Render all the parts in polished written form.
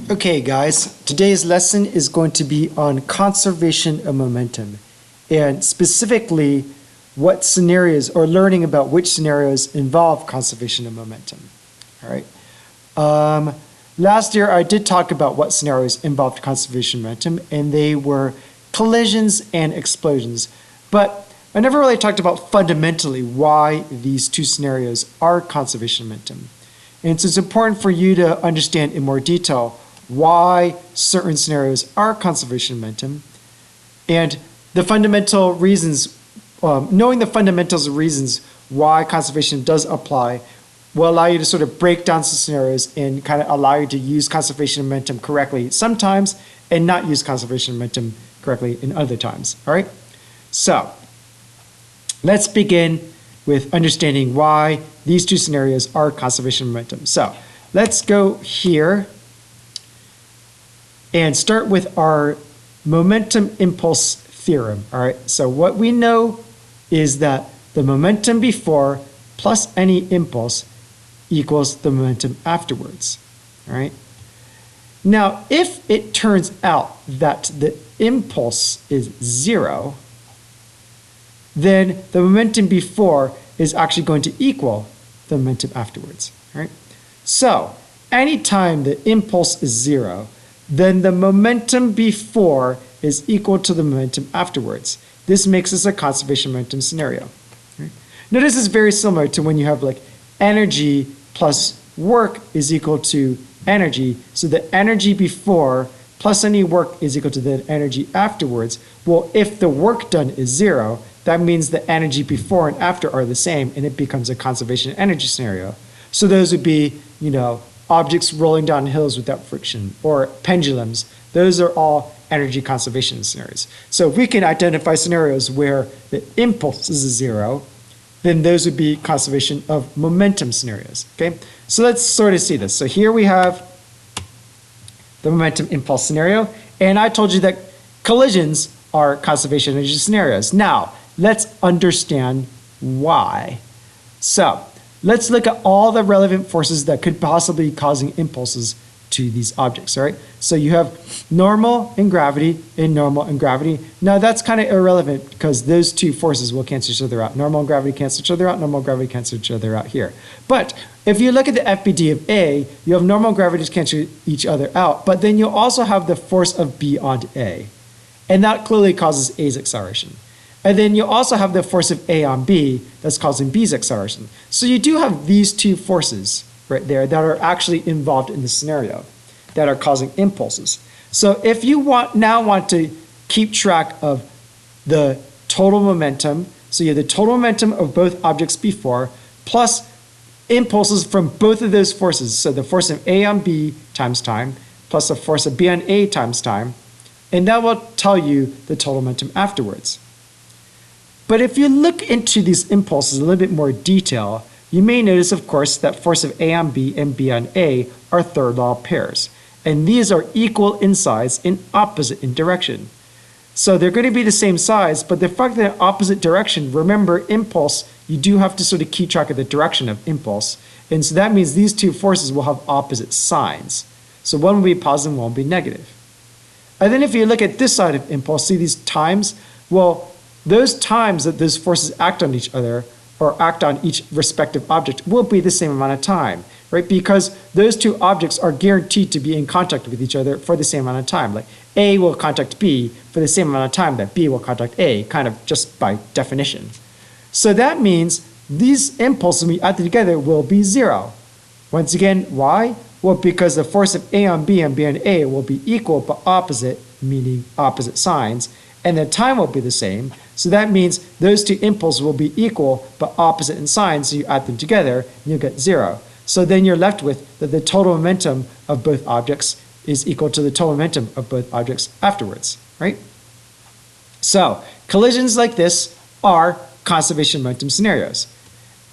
Okay, guys, today's lesson is going to be on conservation of momentum, and specifically what scenarios, or learning about which scenarios involve conservation of momentum. All right. Last year, I did talk about what scenarios involved conservation of momentum, and they were collisions and explosions. But I never really talked about fundamentally why these two scenarios are conservation of momentum. And so it's important for you to understand in more detail why certain scenarios are conservation of momentum, and the fundamental reasons, knowing the fundamentals of reasons why conservation does apply will allow you to sort of break down some scenarios and kind of allow you to use conservation of momentum correctly sometimes and not use conservation of momentum correctly in other times. All right? So let's begin with understanding why these two scenarios are conservation of momentum. So let's go here and start with our momentum impulse theorem. All right, so what we know is that the momentum before plus any impulse equals the momentum afterwards. All right. Now, if it turns out that the impulse is zero, then the momentum before is actually going to equal the momentum afterwards. All right. So anytime the impulse is zero, then the momentum before is equal to the momentum afterwards. This makes this a conservation momentum scenario. Right? Now, this is very similar to when you have like energy plus work is equal to energy. So the energy before plus any work is equal to the energy afterwards. Well, if the work done is zero, that means the energy before and after are the same, and it becomes a conservation energy scenario. So those would be, objects rolling down hills without friction, or pendulums. Those are all energy conservation scenarios. So if we can identify scenarios where the impulse is zero, then those would be conservation of momentum scenarios. Okay, so let's sort of see this. So here we have the momentum impulse scenario, and I told you that collisions are conservation energy scenarios. Now, let's understand why. So let's look at all the relevant forces that could possibly be causing impulses to these objects, all right? So you have normal and gravity and normal and gravity. Now that's kind of irrelevant because those two forces will cancel each other out. Normal and gravity cancel each other out, normal and gravity cancel each other out here. But if you look at the FBD of A, you have normal gravities cancel each other out, but then you also have the force of B on A. And that clearly causes A's acceleration. And then you also have the force of A on B that's causing B's acceleration. So you do have these two forces right there that are actually involved in the scenario that are causing impulses. So if you now want to keep track of the total momentum, so you have the total momentum of both objects before plus impulses from both of those forces, so the force of A on B times time plus the force of B on A times time, and that will tell you the total momentum afterwards. But if you look into these impulses in a little bit more detail, you may notice, of course, that force of A on B and B on A are third law pairs. And these are equal in size and opposite in direction. So they're going to be the same size, but the fact that opposite direction, remember impulse, you do have to sort of keep track of the direction of impulse. And so that means these two forces will have opposite signs. So one will be positive, one will be negative. And then if you look at this side of impulse, see these times? Well, those times that those forces act on each other or act on each respective object will be the same amount of time, right? Because those two objects are guaranteed to be in contact with each other for the same amount of time. Like A will contact B for the same amount of time that B will contact A, kind of just by definition. So that means these impulses, when we add them together, will be zero. Once again, why? Well, because the force of A on B and B on A will be equal but opposite, meaning opposite signs, and the time will be the same. So that means those two impulses will be equal but opposite in sign, so you add them together and you'll get zero. So then you're left with that the total momentum of both objects is equal to the total momentum of both objects afterwards, right? So collisions like this are conservation momentum scenarios.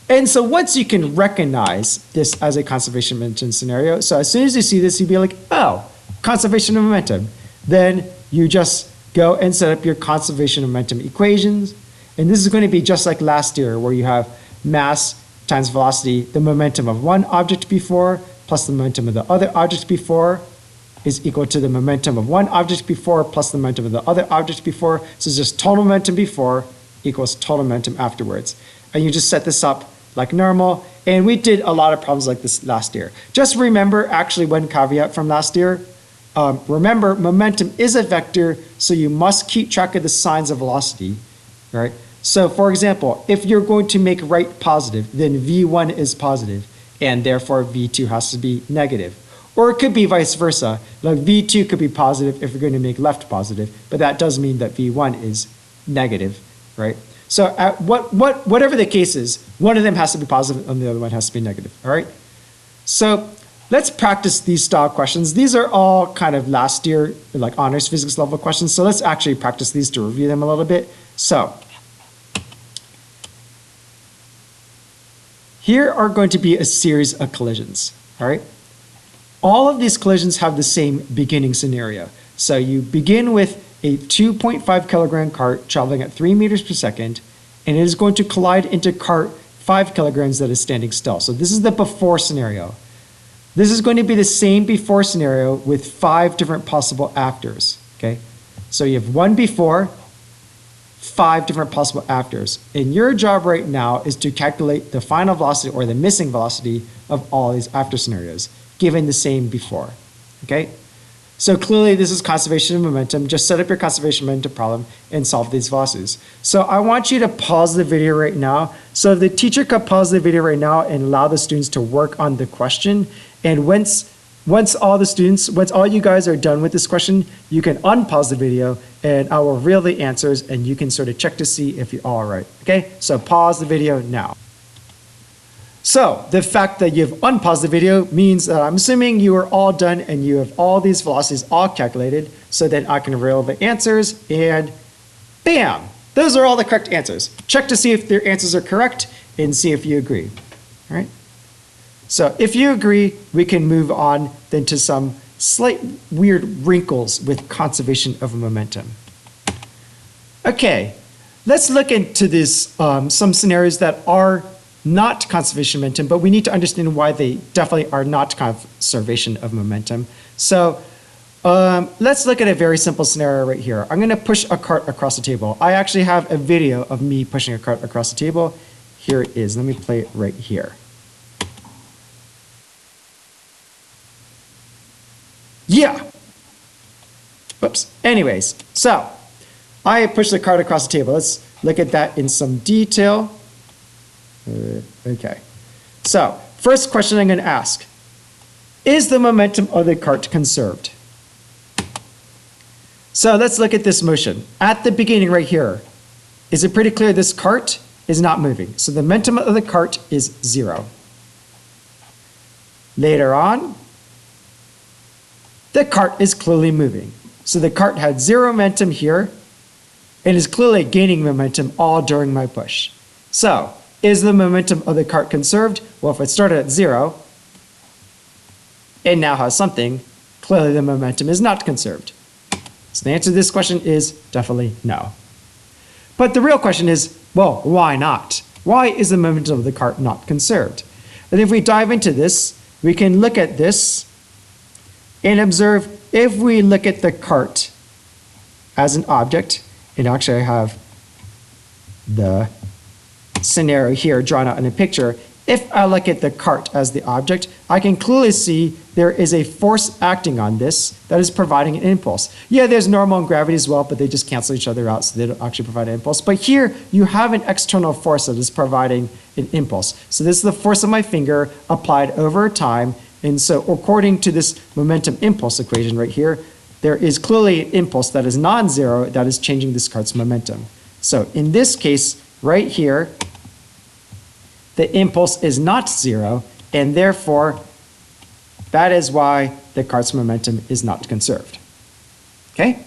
And so once you can recognize this as a conservation momentum scenario, so as soon as you see this, you'd be like, oh, conservation of momentum. Then you just go and set up your conservation of momentum equations. And this is going to be just like last year, where you have mass times velocity, the momentum of one object before, plus the momentum of the other object before. is equal to the momentum of one object before plus the momentum of the other object before. So it's just total momentum before equals total momentum afterwards. And you just set this up like normal. And we did a lot of problems like this last year. Just remember, actually, one caveat from last year. Remember, momentum is a vector, so you must keep track of the signs of velocity, right? So for example, if you're going to make right positive, then V1 is positive, and therefore V2 has to be negative. Or it could be vice versa. Like V2 could be positive if you're going to make left positive, but that does mean that V1 is negative, right? So whatever the case is, one of them has to be positive and the other one has to be negative, all right? So let's practice these style questions. These are all kind of last year, like honors physics level questions. So let's actually practice these to review them a little bit. So here are going to be a series of collisions, all right? All of these collisions have the same beginning scenario. So you begin with a 2.5 kilogram cart traveling at 3 meters per second, and it is going to collide into cart 5 kilograms that is standing still. So this is the before scenario. This is going to be the same before scenario with 5 different possible afters, okay? So you have one before, 5 different possible afters. And your job right now is to calculate the final velocity or the missing velocity of all these after scenarios, given the same before, okay? So clearly this is conservation of momentum. Just set up your conservation of momentum problem and solve these velocities. So I want you to pause the video right now. So if the teacher could pause the video right now and allow the students to work on the question. And once all you guys are done with this question, you can unpause the video and I will reveal the answers and you can sort of check to see if you're all right. Okay, so pause the video now. So the fact that you've unpaused the video means that I'm assuming you are all done and you have all these velocities all calculated, so that I can reveal the answers and bam, those are all the correct answers. Check to see if their answers are correct and see if you agree, all right? So if you agree, we can move on then to some slight weird wrinkles with conservation of momentum. Okay, let's look into this, some scenarios that are not conservation of momentum, but we need to understand why they definitely are not conservation of momentum. So let's look at a very simple scenario right here. I'm going to push a cart across the table. I actually have a video of me pushing a cart across the table. Here it is. Let me play it right here. Yeah. Oops. Anyways, so I pushed the cart across the table. Let's look at that in some detail. Okay, so first question I'm going to ask, is the momentum of the cart conserved? So let's look at this motion. At the beginning right here, is it pretty clear this cart is not moving? So the momentum of the cart is 0. Later on, the cart is clearly moving. So the cart had 0 momentum here and is clearly gaining momentum all during my push. So is the momentum of the cart conserved? Well, if it started at 0 and now has something, clearly the momentum is not conserved. So the answer to this question is definitely no. But the real question is, well, why not? Why is the momentum of the cart not conserved? And if we dive into this, we can look at this and observe, if we look at the cart as an object, and actually I have the scenario here drawn out in a picture. If I look at the cart as the object, I can clearly see there is a force acting on this that is providing an impulse. Yeah, there's normal and gravity as well, but they just cancel each other out, so they don't actually provide an impulse. But here, you have an external force that is providing an impulse. So this is the force of my finger applied over time. And so according to this momentum impulse equation right here, there is clearly an impulse that is non-zero that is changing this cart's momentum. So in this case, right here, the impulse is not 0, and therefore, that is why the cart's momentum is not conserved. Okay?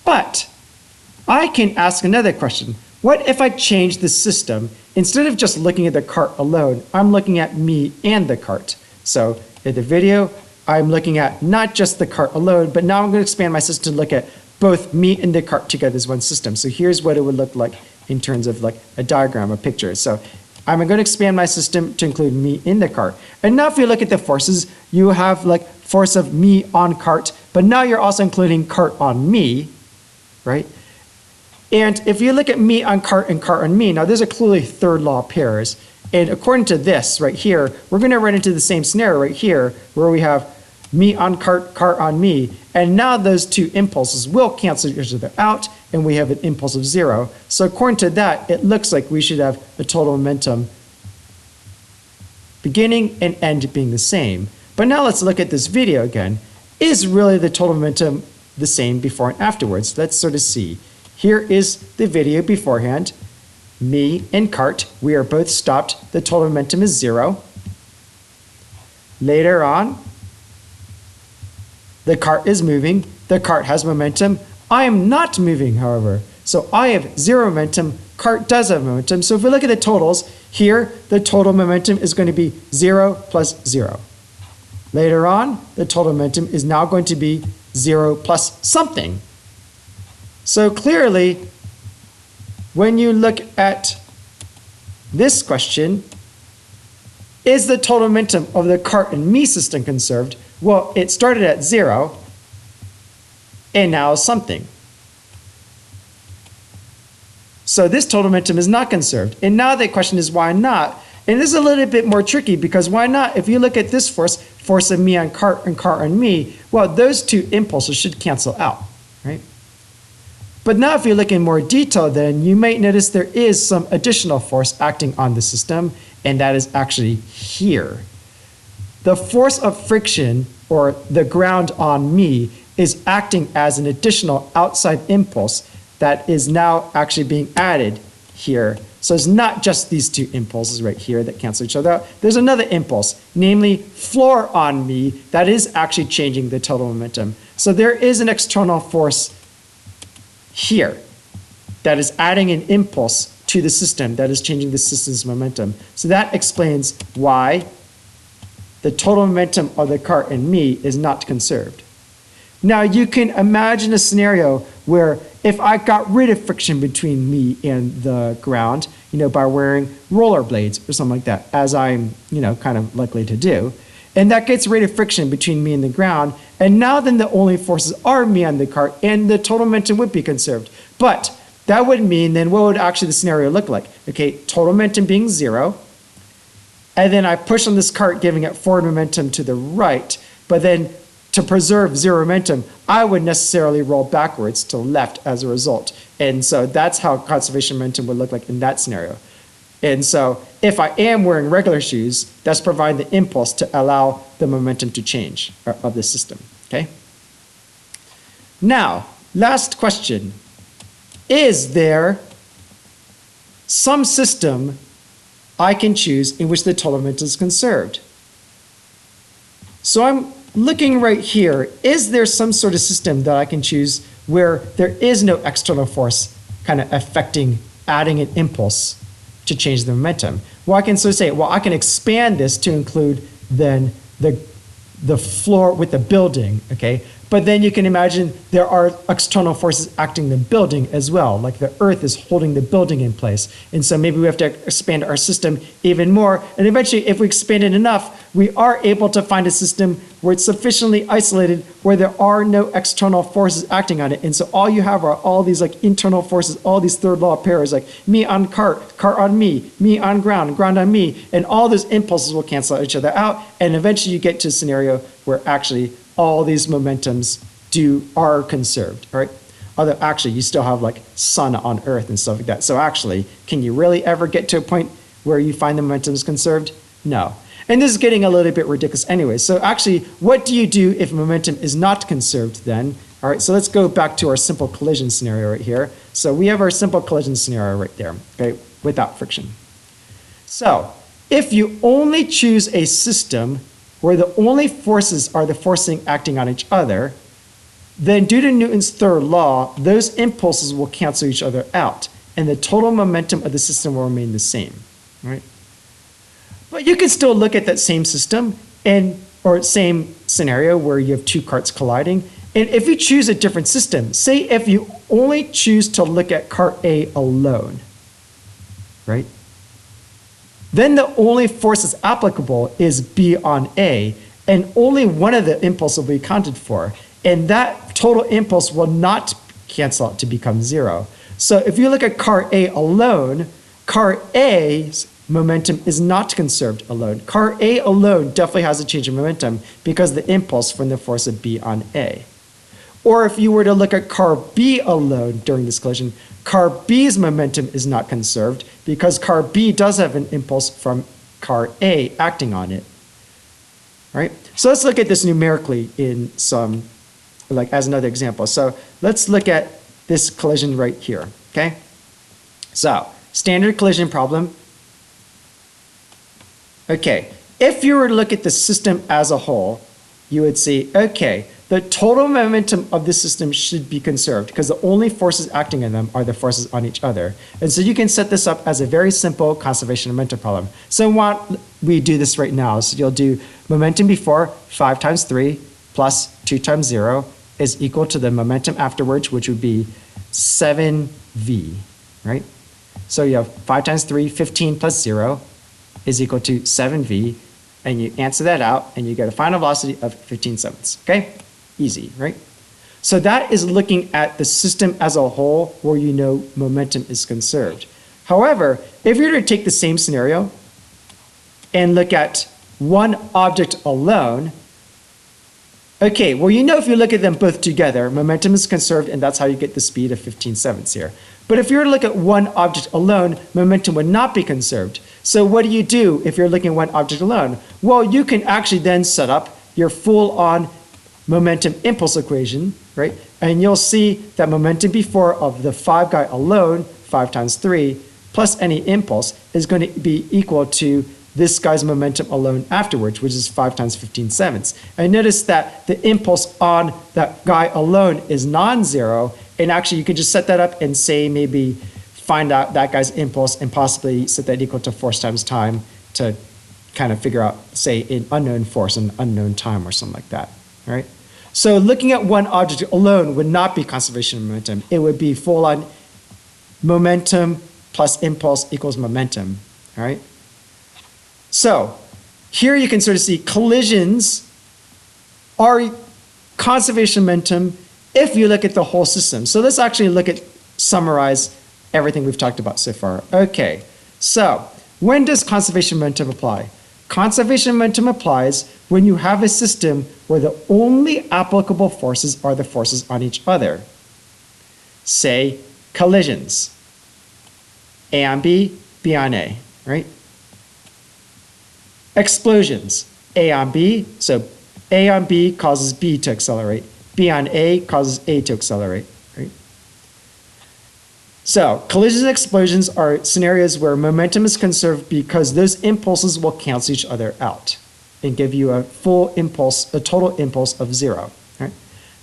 But I can ask another question. What if I change the system? Instead of just looking at the cart alone, I'm looking at me and the cart. So in the video, I'm looking at not just the cart alone, but now I'm going to expand my system to look at both me and the cart together as one system. So here's what it would look like in terms of like a diagram, a picture. So I'm going to expand my system to include me in the cart. And now if you look at the forces, you have like force of me on cart, but now you're also including cart on me, right? And if you look at me on cart and cart on me, now there's a clearly third law of pairs. And according to this right here, we're going to run into the same scenario right here where we have me on cart, cart on me. And now those two impulses will cancel each other out and we have an impulse of 0. So according to that, it looks like we should have a total momentum beginning and end being the same. But now let's look at this video again. Is really the total momentum the same before and afterwards? Let's sort of see. Here is the video beforehand. Me and cart, we are both stopped. The total momentum is 0. Later on, the cart is moving. The cart has momentum. I am not moving, however. So I have 0 momentum. Cart does have momentum. So if we look at the totals, here the total momentum is going to be 0 plus 0. Later on, the total momentum is now going to be 0 plus something. So clearly, when you look at this question, is the total momentum of the cart and me system conserved? Well, it started at 0 and now is something. So this total momentum is not conserved. And now the question is why not? And this is a little bit more tricky because why not? If you look at this force of me on cart and cart on me, well, those two impulses should cancel out, right? But now if you look in more detail then, you might notice there is some additional force acting on the system, and that is actually here. The force of friction, or the ground on me, is acting as an additional outside impulse that is now actually being added here. So it's not just these two impulses right here that cancel each other out. There's another impulse, namely floor on me, that is actually changing the total momentum. So there is an external force here that is adding an impulse to the system that is changing the system's momentum. So that explains why the total momentum of the cart and me is not conserved. Now you can imagine a scenario where if I got rid of friction between me and the ground, by wearing rollerblades or something like that, as I'm, kind of likely to do, and that gets rid of friction between me and the ground, and now then the only forces are me on the cart, and the total momentum would be conserved. But that would mean then what would actually the scenario look like? Okay, total momentum being 0, and then I push on this cart giving it forward momentum to the right, but then to preserve 0 momentum, I would necessarily roll backwards to the left as a result. And so that's how conservation momentum would look like in that scenario. And so if I am wearing regular shoes, that's providing the impulse to allow the momentum to change of the system, okay? Now, last question. Is there some system I can choose in which the total momentum is conserved? So I'm looking right here. Is there some sort of system that I can choose where there is no external force kind of affecting, adding an impulse to change the momentum? Well, I can sort of say, well, I can expand this to include then the floor with the building, okay? But then you can imagine there are external forces acting the building as well, like the earth is holding the building in place. And so maybe we have to expand our system even more. And eventually, if we expand it enough, we are able to find a system where it's sufficiently isolated where there are no external forces acting on it. And so all you have are all these like internal forces, all these third law pairs, like me on cart, cart on me on ground, ground on me, and all those impulses will cancel each other out. And eventually you get to a scenario where actually all these momentums are conserved, right? Although actually you still have like sun on earth and stuff like that. So actually, can you really ever get to a point where you find the momentums conserved? No. And this is getting a little bit ridiculous anyway. So actually, what do you do if momentum is not conserved then? All right, so let's go back to our simple collision scenario right here. So we have our simple collision scenario right there, okay, without friction. So if you only choose a system where the only forces are the forces acting on each other, then due to Newton's third law, those impulses will cancel each other out, and the total momentum of the system will remain the same, right? But you can still look at that same system or same scenario where you have two carts colliding, and if you choose a different system, say if you only choose to look at cart A alone, right? Then the only force that's applicable is B on A, and only one of the impulse will be accounted for. And that total impulse will not cancel out to become 0. So if you look at car A alone, car A's momentum is not conserved alone. Car A alone definitely has a change in momentum because the impulse from the force of B on A. Or if you were to look at car B alone during this collision, car B's momentum is not conserved because car B does have an impulse from car A acting on it. Right? So let's look at this numerically in some, like as another example. So let's look at this collision right here, okay? So, standard collision problem. Okay, if you were to look at the system as a whole, you would see, okay, the total momentum of the system should be conserved because the only forces acting on them are the forces on each other. And so you can set this up as a very simple conservation of momentum problem. So why don't we do this right now? So you'll do momentum before 5 times 3 plus 2 times 0 is equal to the momentum afterwards, which would be 7v, right? So you have 5 times 3, 15 plus 0 is equal to 7v, and you answer that out, and you get a final velocity of 15/7, okay? Easy, right? So that is looking at the system as a whole where you know momentum is conserved. However, if you were to take the same scenario and look at one object alone, okay, well, you know if you look at them both together, momentum is conserved, and that's how you get the speed of 15/7 here. But if you were to look at one object alone, momentum would not be conserved. So what do you do if you're looking at one object alone? Well, you can actually then set up your full-on momentum impulse equation, right? And you'll see that momentum before of the 5 guy alone, 5 times 3, plus any impulse is going to be equal to this guy's momentum alone afterwards, which is 5 times 15/7. And notice that the impulse on that guy alone is non-zero, and actually you could just set that up and say maybe find out that guy's impulse and possibly set that equal to force times time to kind of figure out, say, an unknown force and unknown time or something like that, all right? So looking at one object alone would not be conservation of momentum. It would be full-on momentum plus impulse equals momentum, all right? So here you can sort of see collisions are conservation momentum if you look at the whole system. So let's actually summarize everything we've talked about so far. Okay, so when does conservation momentum apply? Conservation momentum applies when you have a system where the only applicable forces are the forces on each other. Say collisions, A on B, B on A, right? Explosions, A on B, so A on B causes B to accelerate, B on A causes A to accelerate, right? So collisions and explosions are scenarios where momentum is conserved because those impulses will cancel each other out and give you a full impulse, a total impulse of 0, right?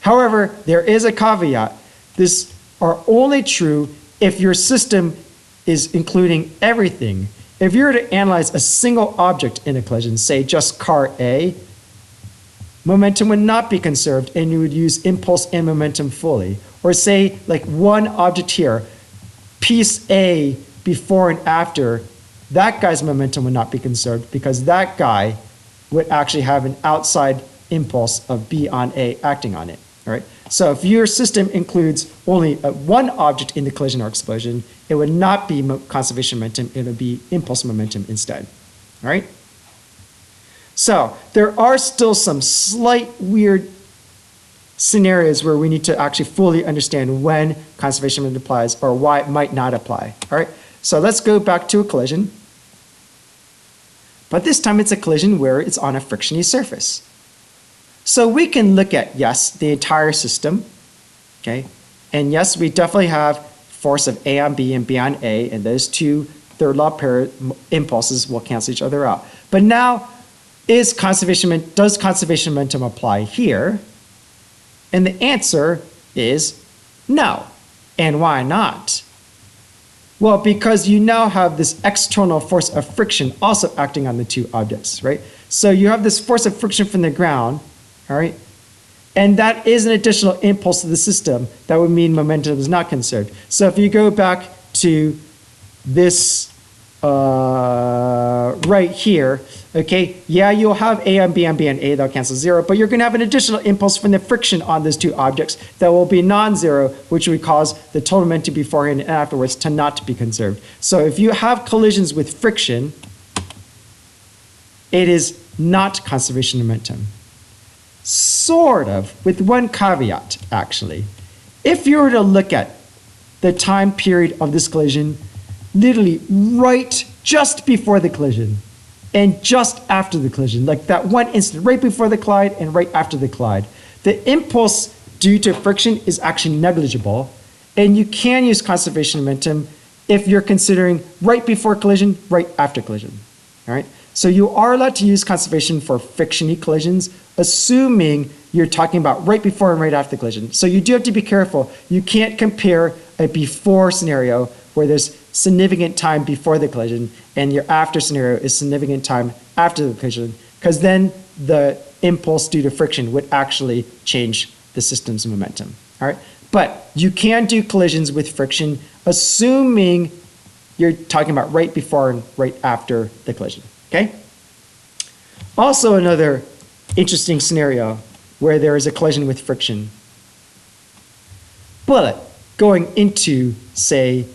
However, there is a caveat. These are only true if your system is including everything. If you were to analyze a single object in a collision, say just car A, momentum would not be conserved and you would use impulse and momentum fully. Or say like one object here, piece A before and after, that guy's momentum would not be conserved because that guy would actually have an outside impulse of B on A acting on it, all right? So if your system includes only one object in the collision or explosion, it would not be conservation momentum, it would be impulse momentum instead, all right? So there are still some slight weird scenarios where we need to actually fully understand when conservation momentum applies or why it might not apply, all right? So let's go back to a collision. But this time it's a collision where it's on a frictiony surface. So we can look at, yes, the entire system, okay? And yes, we definitely have force of A on B and B on A, and those two third law pair impulses will cancel each other out. But now, does conservation momentum apply here? And the answer is no. And why not? Well, because you now have this external force of friction also acting on the two objects, right? So you have this force of friction from the ground, all right? And that is an additional impulse to the system that would mean momentum is not conserved. So if you go back to this right here, okay, yeah, you'll have A on B on B on A, that'll cancel 0, but you're going to have an additional impulse from the friction on those two objects that will be non-zero, which would cause the total momentum beforehand and afterwards to not be conserved. So if you have collisions with friction, it is not conservation of momentum. Sort of, with one caveat, actually. If you were to look at the time period of this collision, literally right just before the collision and just after the collision, like that one instant, right before the collide and right after the collide, the impulse due to friction is actually negligible, and you can use conservation of momentum if you're considering right before collision, right after collision, all right? So you are allowed to use conservation for friction-y collisions, assuming you're talking about right before and right after the collision. So you do have to be careful. You can't compare a before scenario where there's significant time before the collision and your after scenario is significant time after the collision, because then the impulse due to friction would actually change the system's momentum, all right? But you can do collisions with friction, assuming you're talking about right before and right after the collision, okay? Also another interesting scenario where there is a collision with friction. Bullet going into, say,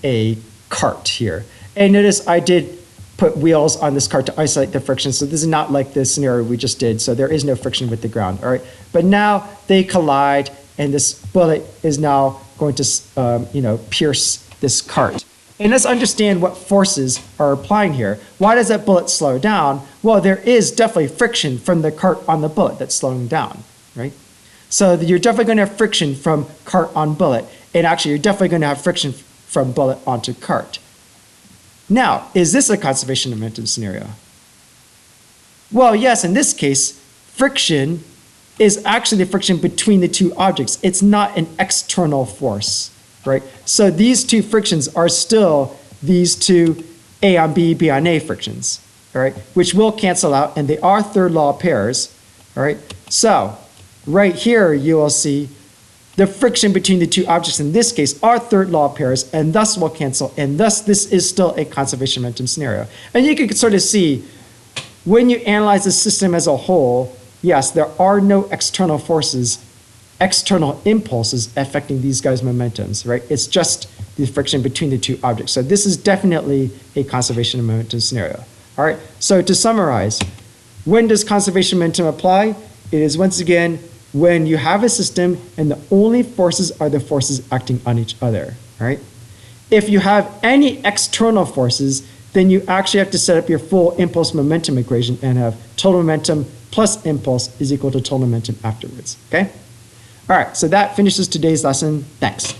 a cart here. And notice I did put wheels on this cart to isolate the friction, so this is not like the scenario we just did, so there is no friction with the ground, all right? But now they collide, and this bullet is now going to, pierce this cart. And let's understand what forces are applying here. Why does that bullet slow down? Well, there is definitely friction from the cart on the bullet that's slowing down, right? So you're definitely going to have friction from cart on bullet, and actually you're definitely going to have friction from bullet onto cart. Now, is this a conservation of momentum scenario? Well, yes, in this case, friction is actually the friction between the two objects. It's not an external force, right? So these two frictions are still these two A on B, B on A frictions, all right, which will cancel out, and they are third law pairs, all right? So right here, you will see the friction between the two objects in this case are third law pairs, and thus will cancel, and thus this is still a conservation momentum scenario. And you can sort of see, when you analyze the system as a whole, yes, there are no external forces, external impulses affecting these guys' momentums, right? It's just the friction between the two objects. So this is definitely a conservation of momentum scenario. All right, so to summarize, when does conservation momentum apply? It is once again when you have a system and the only forces are the forces acting on each other, all right? If you have any external forces, then you actually have to set up your full impulse momentum equation and have total momentum plus impulse is equal to total momentum afterwards, okay? All right, so that finishes today's lesson. Thanks.